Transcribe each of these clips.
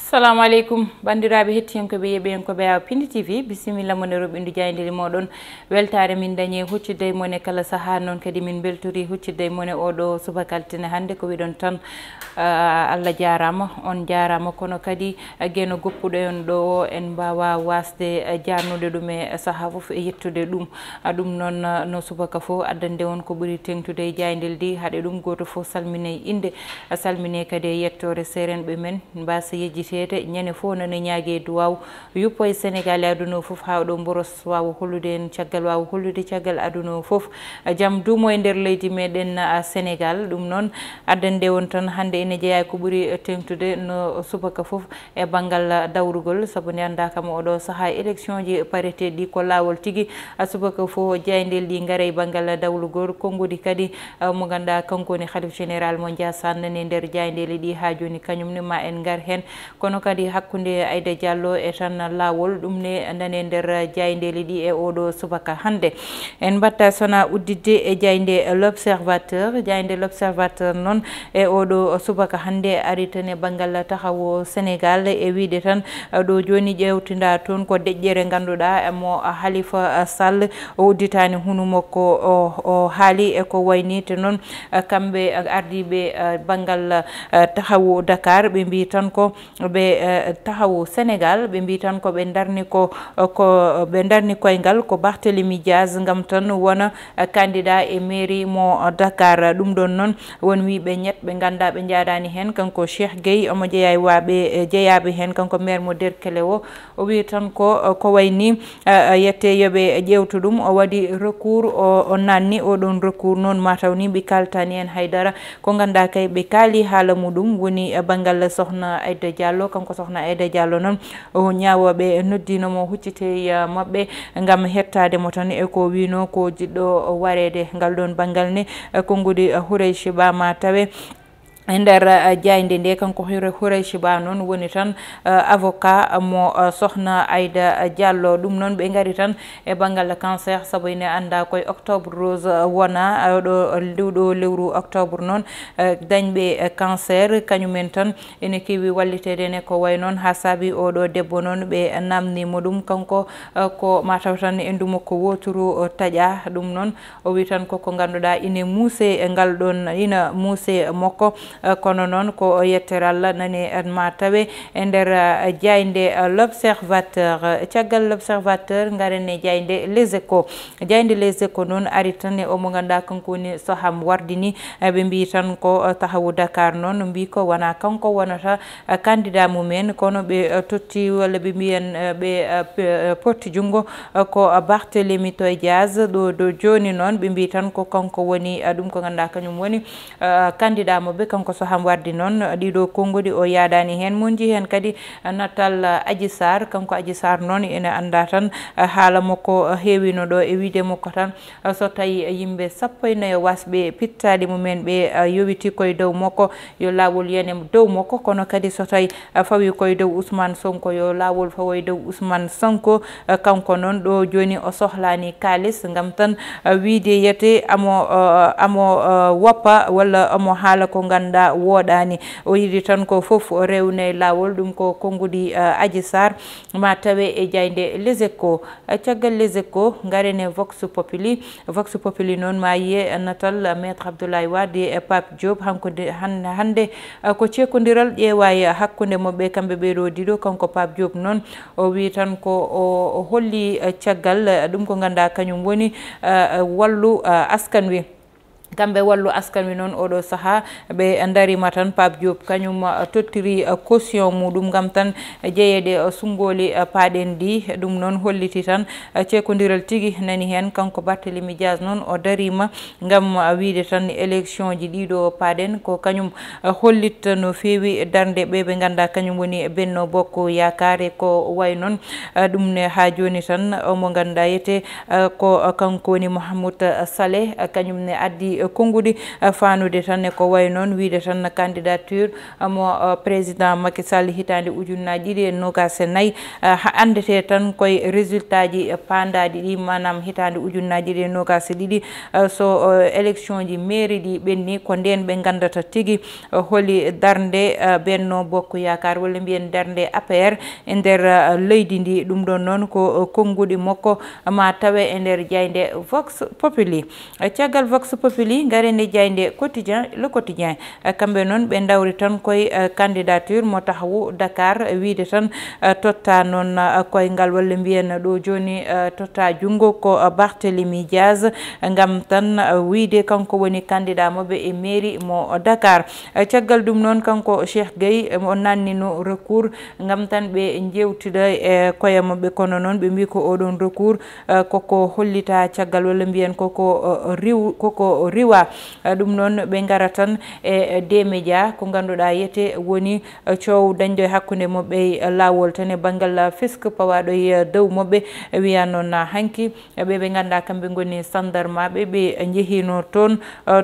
Assalamu alaikum bandiraɓe hettiyankoɓe yeɓiyankoɓe awa Pindi TV bisimilla mone roɓindu jaydiri moɗon weltare min dañi huccidde mone kala saaha noon kadi min beltori huccidde mone oɗo subakaltine hannde ko wiɗon tan Allah jarama on jarama kono kadi gueno goppuɗo en ɗo en mbawa wasde jarnude ɗum e saaha foof e yettude ɗum ɗum noon no subaka fo addande on ko ɓuuri tengtude e jaydel di haɗe ɗum goto fo salmine inde salmine kadi e yettore serenɓe men mbasa yejjitede ñande fo nane ñaague duwaw yuppo e Sénégal e aduna foof ha ɗo boros wawa hollude en caggal wawa hollude caggal aduna foof jaam duumo e nder leydi meɗen Sénégal ɗum noon addande on tan hande ene jeeya ko ɓuuri tengtude no subaka foof e banggal dawrugol saabu nde anda kam oɗo saaha élection ji parité ɗi ko lawol tigui subaka fo jaydel ɗi gaara e banggal dawlugol konngudi kadi mo ganduɗa kankoni khalife général mo Ndiassane nani nder jaydeli ɗi ha joni kañumne ma en gar hen kono kadi hakkude Aïda Diallo e tan lawol ɗum ne nane nder jaydeli ɗi e oɗo subaka hande en batta sona uddidde e jayde l'observateur noon e oɗo subaka hande ari tan e banggal tahawo Sénégal e wiide tan ɗo joni ƴewtinda toon ko deƴƴere ganduɗa mo Halifa Sall o udditani hunu makko o haali e ko wayni te noon kamɓe ardiɓe banggal tahawu Dakar ɓe mbi tan ko ɓe tahawu Sénégal ɓe mbi tan ko ɓe darni ɓe darni koyngal ko Barthélémy Diaz gam tan wona candidat e mairie mo Dakar ɗum ɗon noon won wiɓe ñet ɓe ganda ɓe jaadani hen kanko Cheikh Gueye omo jeeya e waɓe jeeyaɓe hen kanko maire mo Derklé o wi tan ko wayni yette yoɓe ƴewtu ɗum o waɗi recours o nanni oɗon recours noon mataw ni ɓe kaltani hen haydara ko ganda kay ɓe kaali haala muɗum woni banggal sohna Aïda Diallo kanko sohna Aïda Diallo noon o ñawoɓe noddinomo huccite mabɓe gam hettade mo tan eko wino ko jiɗɗo warede ngal ɗon banggal ne konngudi Houreychi Ba ma tawe e nder jayde nde kanko Houreychi Ba noon woni tan avocat mo sohna Aïda Diallo ɗum noon ɓe gari tan e banggal cancer saabu ene anda koye octobre rose wona ɗo lewru octobre noon dañɓe cancer kañumen tan ene kewi wallitede ne ko way noon ha saabi oɗo debbo noon ɓe namnimo ɗum kanko ko mataw tan e ndumo ko woturu taƴa ɗum noon o wi tan koko ganduɗa ine muuse ngal ɗon ina muuse makko kono noon ko yettere Allah nani ma tawe e nder jayde l'observateur caggal l'observateur garen e jayde les échos noon ari tan e omo ganduɗa kanko woni Soham Wardini ɓe mbi tan ko tahawu Dakar noon mbi ko wona kanko wonata candidat mumen kono ɓe totti walla ɓe mbiyen ɓe potti junggo ko Barthélémy Diaz ɗo joni noon ɓe mbi tan ko kanko woni ɗum ko ganduɗa kañum woni candidat moɓe kanko Soham Wardi noon ɗiɗo konngudi o yaadani hen mon ji hen kadi natal Adji Sarr kanko Adji Sarr noon ene anda tan haala makko heewino ɗo e wiide makko tan so tawi yimɓe 14 wasɓe pittade mumen ɓe yowiti koye dow makko yo lawol yene dow makko kono kadi so tawi fawi koye dow Ousmane Sonko yo lawol fawoye dow Ousmane Sonko kanko noon ɗo joni o sohlani kalis gam tan wiide yete amo woppa walla omo haala ko ganduɗa woɗani o yiɗi tan ko foof o rewne lawol ɗum ko konngudi Adji Sarr ma tawe e jayde les échos caggal les échos garene vox populi noon ma yiye natal maître Abdoulaye Wade e Pape Diop hande ko cekkodiral ƴeewa e hakkude moɓɓe kamɓe ɓeɗo diɗo kanko Pape Diop noon o wi tan ko o holli caggal ɗum ko ganduɗa kañum woni wallu askan wi kamɓe wallu askan wi noon oɗo saaha ɓe darima tan Pape Diop kañum tottiri caution muɗum gam tan jeeyede sungoli paaɗen ɗi ɗum noon holliti tan cekkodiral tigui nani hen kanko Barthélémy Diaz noon o darima gam wiide tan élection ji ɗiɗo paaɗen ko kañum hollitta no fewi darde ɓe ganda kañum woni Benno Bokk Yakare ko way noon ɗum ne ha joni tan omo ganduɗa yete ko kanko woni Mahmoud Saleh kañum ne addi waɗi konngudi fanude tan e ko way noon wiide tan candidature mo président Macky Sall hitande ujunnaji ɗiɗi e nogas e nayyi andete tan koye résultat ji pandaɗi ɗi manam hitande ujunnaji ɗiɗi e nogas e ɗiɗi so élection ji mairie ɗi ɓenni ko nden ɓe gandata tigui holi darde Benno Bokk Yakar walla mbiyen darde APR e nder leydi ndi ɗum ɗon noon ko konngudi makko ma tawe e nder jayde Vox Populi caggal Vox Populi garen e jayde quotidien le quotidien kamɓe noon ɓe dawri tan koye candidature mo tahawu Dakar wiide tan totta noon koyngal walla mbiyen ɗo joni totta jungo ko Barthélémy Diaz gam tan wiide kanko woni candidat moɓe e mairie mo Dakar caggal ɗum noon kanko Cheikh Gueye o nannino recours gam tan ɓe jewtida e koye maɓɓe kono noon ɓe mbi ko oɗon recours koko hollita caggal walla mbiyen koko riwa ɗum noon ɓe gara tan e D-Média ko ganduɗa yete woni coow dañɗo e hakkude moɓɓe lawol tan e banggal fisque pawaɗo e dow moɓɓe wiya noon hanki ɓe ganda kamɓe goni sandarmaɓe ɓe jeehino toon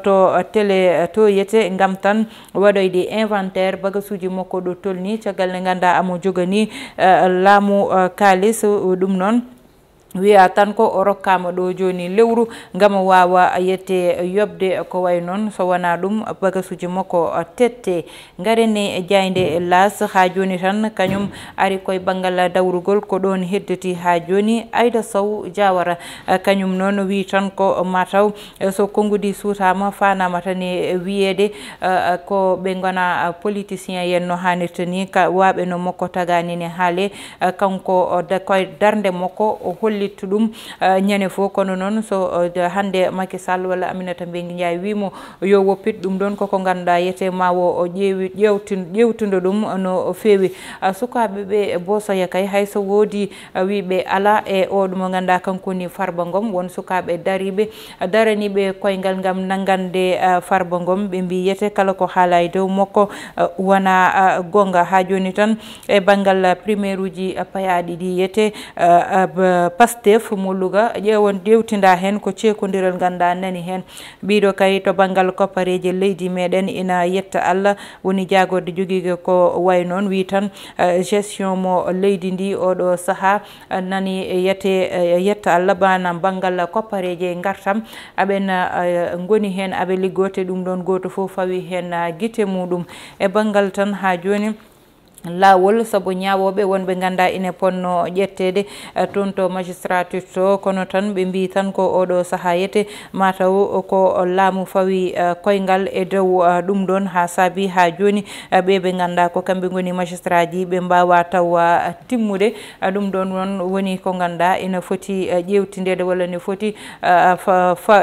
to télé to yete gam tan waɗoyde inventaire bagasuji makko ɗo tolni caggal nde ganda amo jogani laamu kalis ɗum noon wiya tan ko o rokkama ɗo joni lewru gam wawa yette yobde ko way noon so wona ɗum bagasuji makko tette garene jayde las ha joni tan kañum ari koye banggal dawrugol ko ɗon hedditi ha joni Aïda Sow Diawara kañum noon wi tan ko mataw so konngudi suutama fanama tan e wiyede ko ɓe gona politicien yen no hannirta ni waɓe no makko taganine haale kanko koye darde makko o hollittu ɗum ñande fof kono noon so hande Macky Sall walla Aminata Mbengue Ndiaye wimo yo woppit ɗum ɗon koko ganduɗa yete mawo o ƴewtude ɗum no fewi sukaɓe ɓe bosoya kay hayso woodi wiɓe ala e o ɗum ganduɗa kankoni Farba Ngom won sukaɓe dariɓe daraniɓe koyngal gam nangande Farba Ngom ɓe mbi yete kala ko haala e dow makko wona gonga ha joni tan e banggal primaire uji payaɗi ɗi yete Pastef mo Louga ƴewtinda hen ko ceekodiral ganda nani hen ɓiɗo kay to banggal koppareji leydi meɗen ina yetta Allah woni jagorde joguigue ko way noon wi tan gestion mo leydi ndi oɗo saaha nani yetta Allah bana banggal koppareji gartam aɓen goni hen aɓe liggote ɗum ɗon goto foof fawi hen guite muɗum e banggal tan ha joni lawol saabu ñawoɓe wonɓe ganda ina ponno ƴettede toon to magistrature to kono tan ɓe mbi tan ko oɗo saaha yete mataw ko laamu fawi koyngal e dow ɗum ɗon ha saabi ha joni ɓe ganda ko kamɓe goni magistrat ji ɓe mbawa taw timmude ɗum ɗon noon woni ko ganda ina foti ƴewtidede walla ne foti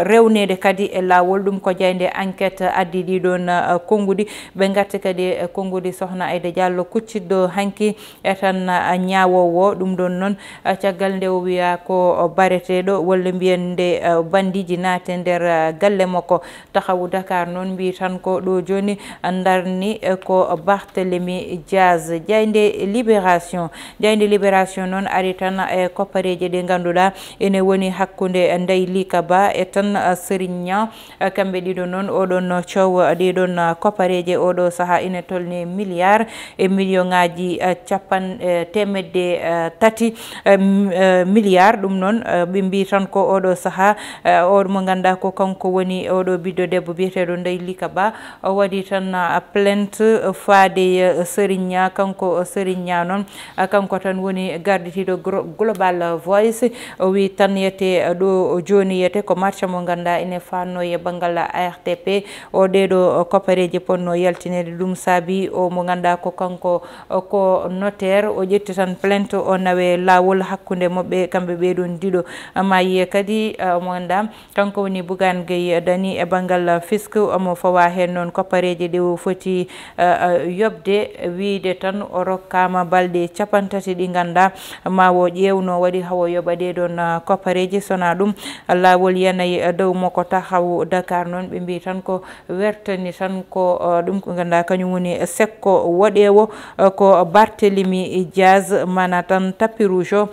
rewnede kadi e lawol ɗum ko jayde enquête addi ɗiɗon konngudi ɓe gatti kadi konngudi sohna Aïda Diallo kuccidɗo hanki e tan ñawowo ɗum ɗon noon caggal nde o wiya ko bareteɗo walla mbiyen nde bandiji naate nder galle makko tahawu Dakar noon mbi tan ko ɗo joni darni ko Barthélémy Diaz jayde libération noon ari tan e koppareji ɗi ganduɗa ene woni hakkude Ndeye Lika Ba e tan Serigne Niang kamɓe ɗiɗo noon oɗon coow ɗiɗon koppareji oɗo saaha ina tolni milliard e million ngaji temedde tati milliard ɗum noon ɓe mbi tan ko oɗo saaha oɗo mo ganduɗa ko kanko woni oɗo ɓiɗɗo debbo biyeteɗo Ndeye Lika Ba o waɗi tan plainte faade Serigne Niang kanko Serigne Niang noon kanko tan woni garditiɗo Global Voice o wi tan yete ɗo joni yete ko marché mo ganduɗa ene fanno e banggal ARTP o ɗeɗo koppareji ponno yaltinede ɗum saabi o mo ganduɗa ko kanko ko notaire o ƴetti tan plainte o nawe lawol hakkude moɓɓe kamɓe ɓeɗon diɗo ma yiye kadi mo ganduɗa kanko woni Bougane Gueye Dany e banggal fisque omo fawa hen noon koppareji ɗi o foti yobde wiide tan o rokkama balɗe 50 ɗi ganduɗa ma o ƴewno waɗi hawo yoɓa ɗeɗon koppareji sona ɗum lawol yanayi dow makko tahawu Dakar noon ɓe mbi tan ko wertani tan ko ɗum ko ganduɗa kañum woni sekko woɗewo ko Barthélemy Diaz mana tan tapis rouge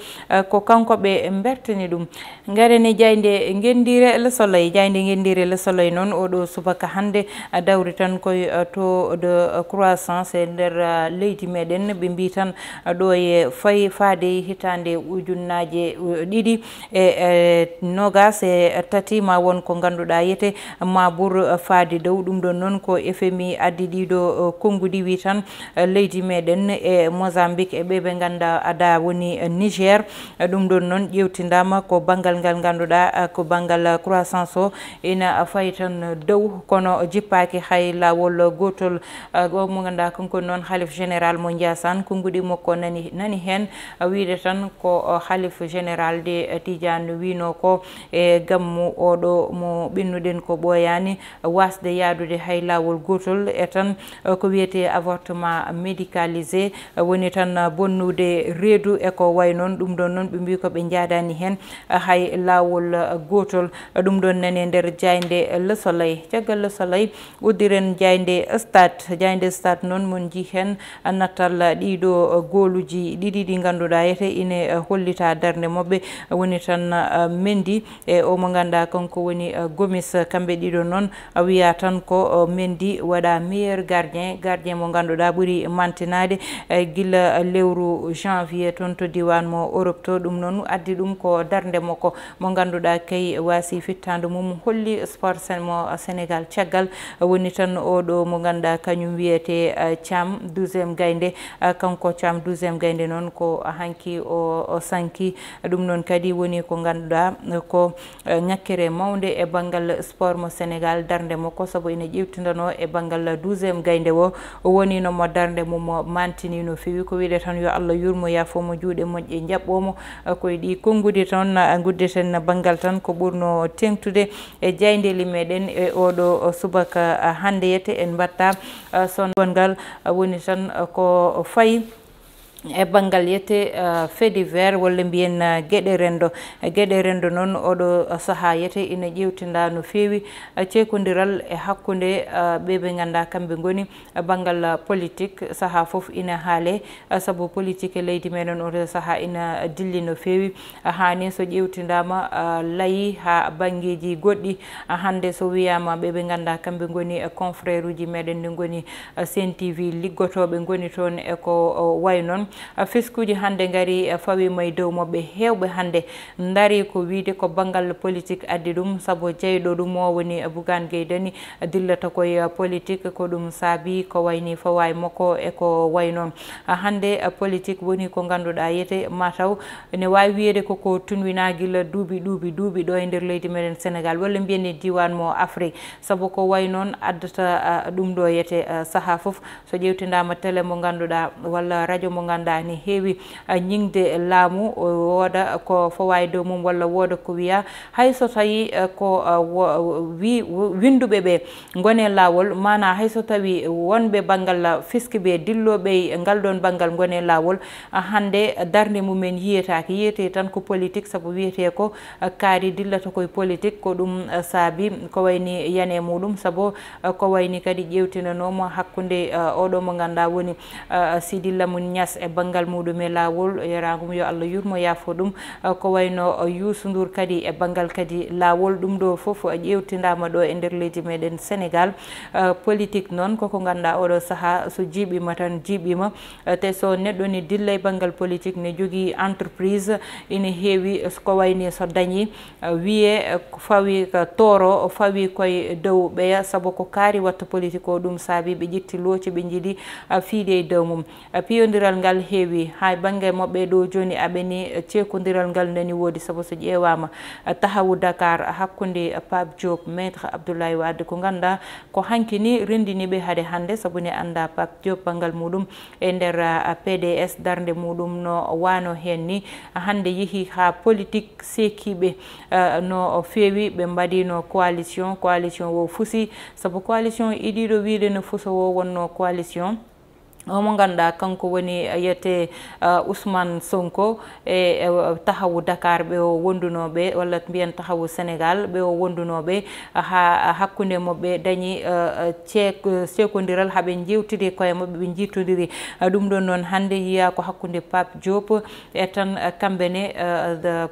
ko kanko ɓe bertani ɗum garene jayde gendire Le Soleil jayde gendire Le Soleil noon oɗo subaka hande dawri tan koye taux de croissance e nder leydi meɗen ɓe mbi tan ɗo e fayi faade hitande ujunnaje ɗiɗi e nogas e tati ma won ko ganduɗa yete mabour faade dow ɗum ɗon noon ko FMI addi ɗiɗo konngudi wi tan leydi meɗen e Mozambique e ɓe ganda ada woni Niger ɗum ɗon noon ƴewtidama ko banggal ngal ganduɗa ko banggal croissance o ina fayi tan dow kono jippaki hay lawol gotol o mo ganduɗa kanko noon halif général mo Ndiassane konngudi makko nani hen wiide tan ko halif général de Tidiane wino ko e gammu oɗo mo ɓennuɗen ko ɓoyani wasde yadude hay lawol gotol e tan ko wiyete avortement médicalisé woni tan bonnude reedu e ko way noon ɗum ɗon noon ɓe mbi ko ɓe jaadani hen hay lawol gotol ɗum ɗon nane nder jayde Le Soleil caggal Le Soleil uddiren jayde stade noon mon ji hen nattal ɗiɗo goluji ɗiɗi ɗi ganduɗa yete ine hollita darde mabɓe woni tan Mendy e o mo ganduɗa kanko woni Gomis kamɓe ɗiɗo noon wiya tan ko Mendy waɗa meilleur gardien mo ganduɗa ɓuuri mantinade guila lewru janvier toon to diwan mo Europe to ɗum noon addi ɗum ko darde makko mo ganduɗa kay wasi fittande mum holli sport mo Sénégal caggal woni tan oɗo mo ganduɗa kañum wiyete Thiam 12e gaynde kanko Thiam 12e gaynde noon ko hanki o sanki ɗum noon kadi woni ko ganduɗa ko ñakkere mawde e banggal sport mo Sénégal darde makko saabu ene ƴewtidano e banggal 12e gaynde o woni nomo darde mum mantini no fewi ko wiide tan yo Allah yurmo yafomo juuɗe moƴƴe jaɓɓomo koye ɗi konngudi tan guddeten banggal tan ko ɓurno tengtude e jayndeli meɗen e oɗo subaka hande yete en mbatta son gongal woni tan ko fayi e banggal yete fait divers walla mbiyen gueɗe rendo noon oɗo saaha yete ina ƴewtinda no fewi ceekodiral e hakkude ɓeɓe ganda kamɓe goni banggal politique saaha foof ina haale saabu politique e leydi meɗen oɗo saaha ina dilli no fewi hani so ƴewtidama laayi ha banggueji goɗɗi hande so wiyama ɓeɓe ganda kamɓe goni confrère uji meɗen ɗi goni Sen TV liggotoɓe goni toon e ko way noon fiskuji hande gari fawima e dow mabɓe hewɓe hande dari ko wiide ko banggal politique addi ɗum saabu jeyɗo ɗum o woni Bougane Gueye Dany dillata koye politique ko ɗum saabi ko wayni fawayi makko e ko way noon hande politique woni ko ganduɗa yete mataw ne wawi wiyede koko tunwina guila duuɓi ɗo e nder leydi meɗen Sénégal walla mbiyen e diwan mo Afrique saabu ko way noon addata ɗum ɗo yete saaha foof so ƴewtidama télé mo ganduɗa walla radio mo ganduɗa ni heewi ñingde laamu wooda ko fawayi dow mum walla wooda ko wiya hayso tawi ko winduɓe ɓe gone lawol mana hayso tawi wonɓe banggal fiski ɓe dilloɓe ngal ɗon banggal gone lawol hande darde mumen yiyete tan ko politique saabu wiyete ko kaari dillata koye politique ko ɗum saabi ko wayni yane muɗum saabu ko wayni kadi ƴewtinanomo hakkude oɗo mo ganduɗa woni Sidi Lamine Niass e banggal muɗum e lawol yaragum yo Allah yurmo yaafo ɗum ko wayno Youssou Ndour kadi e banggal kadi lawol ɗum ɗo foof ƴewtidama ɗo e nder leydi meɗen Sénégal politique noon koko ganduɗa oɗo saaha so jiiɓima tan jiiɓima te so neɗɗo ne dilla e banggal politique ne jogui entreprise ina heewi ko wayni so dañi wiye fawi toro fawi koye dow ɓeya saabu ko kaari watta politique o ɗum saabi ɓe ƴetti looci ɓe jiiɗi fiide e dow mum piyodiral ngal heewi ha banggue mabɓe ɗo joni aɓeni ceekodiral ngal nani woodi saabu so ƴeewama tahawu Dakar hakkude Pape Diop maître Abdoulaye Wade ko ganduɗa ko hanki ni rendiniɓe haade hande saabu ne anda Pape Diop banggal muɗum e nder PDS darde muɗum no wano hen ni hande yeehi ha politique sekiɓe no feewi ɓe mbaɗino coalition o fuusi saabu coalition iɗiɗo wiide no fuusa o wonno coalition omo ganduɗa kanko woni yiyete Ousmane Sonko e tahawu Dakar ɓe o wondunoɓe walla mbiyen tahawu Sénégal ɓe o wondunoɓe ha hakkude mabɓe dañi ceekodiral haaɓe jewtidi koye mabɓe ɓe jittodiri ɗum ɗon noon hannde yiya ko hakkude Pape Diop e tan kamɓene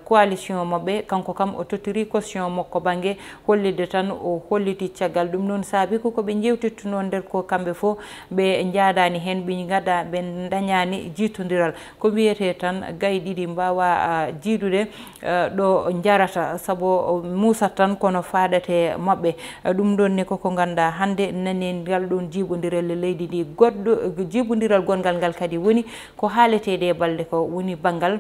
coalition mabɓe kanko kam o tottiri caution makko banggue hollide tan o holliti caggal ɗum noon saabi kokoɓe jewtittuno nder ko kamɓe fof ɓe jaadani hen ɓe gada ɓe dañani jiitodiral ko wiyete tan gaye ɗiɗi mbawa jiidude ɗo jarata saabu musat tan kono faɗate mabɓe ɗum ɗon ni koko ganduɗa hande nani ngal ɗon jiibodiral leydi ndi goɗɗo jiibodiral gongal ngal kadi woni ko haaletede e balɗe ko woni banggal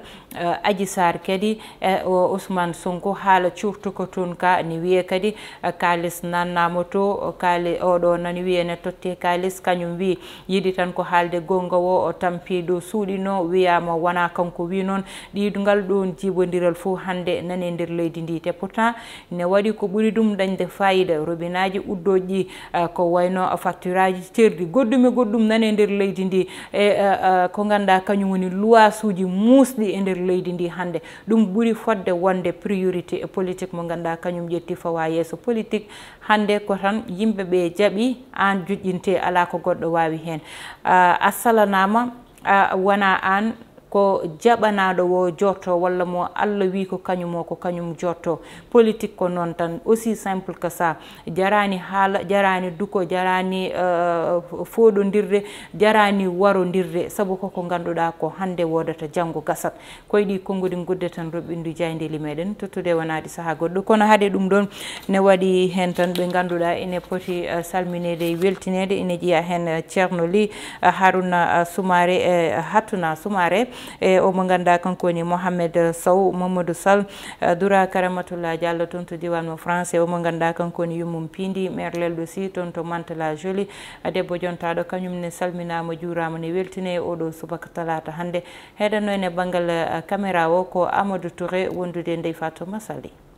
Adji Sarr kadi Ousmane Sonko haala curtuko toon ka ni wiye kadi kalis nannama to kaali oɗo nani wiye ne totte kalis kañum wi yiɗi tan ko haalde gonga o tampi dow suuɗino wiyama wona kanko wi noon ɗiɗugal ɗon jiibodiral fof hande nane nder leydi ndi te pourtant ne waɗi ko ɓuuri ɗum dañde fayida robinaji uddoji ko wayno facture aji cerdi goɗɗum nane nder leydi ndi e ko ganduɗa kañum woni luwas uji musɗi e nder leydi ndi hande ɗum ɓuuri fodde wonde priorité politique mo ganduɗa kañum ƴetti fawa yesso politique hande ko tan yimɓeɓe jaaɓi an joƴƴinte ala ko goɗɗo wawi hen a salanama wona an ko jaɓanaɗo wo jotto walla mo Allah wi ko kañum o ko kañum jotto politique ko noon tan aussi simple que ça jarani haala jarani duko jarani foɗodirde jarani warodirde saabu koko ganduɗa ko hande wodata janggo gasat koye ɗi konngudi gudde tan roɓɓindu jaydeli meɗen tottude wonade saaha goɗɗo kono haade ɗum ɗon ne waɗi hen tan ɓe ganduɗa ene poti salminede e weltinede ene ƴiya hen Ceerno Ly Harouna Soumaré e Hattuna Soumaré e omo ganduɗa kanko woni Mohamed Sow Mamadou Sall Doura Karamatullah Diallo toon to diwan mo France omo ganduɗa kanko woni Yummum Pindi maire Leldo Sy toon to Mantala Joli debbo jontaɗo kañum ne salminama juurama ne weltine oɗo subaka talata hande heɗanno ene banggal caméra o ko Amadou Touré wondude Ndeye Fatou Massaly.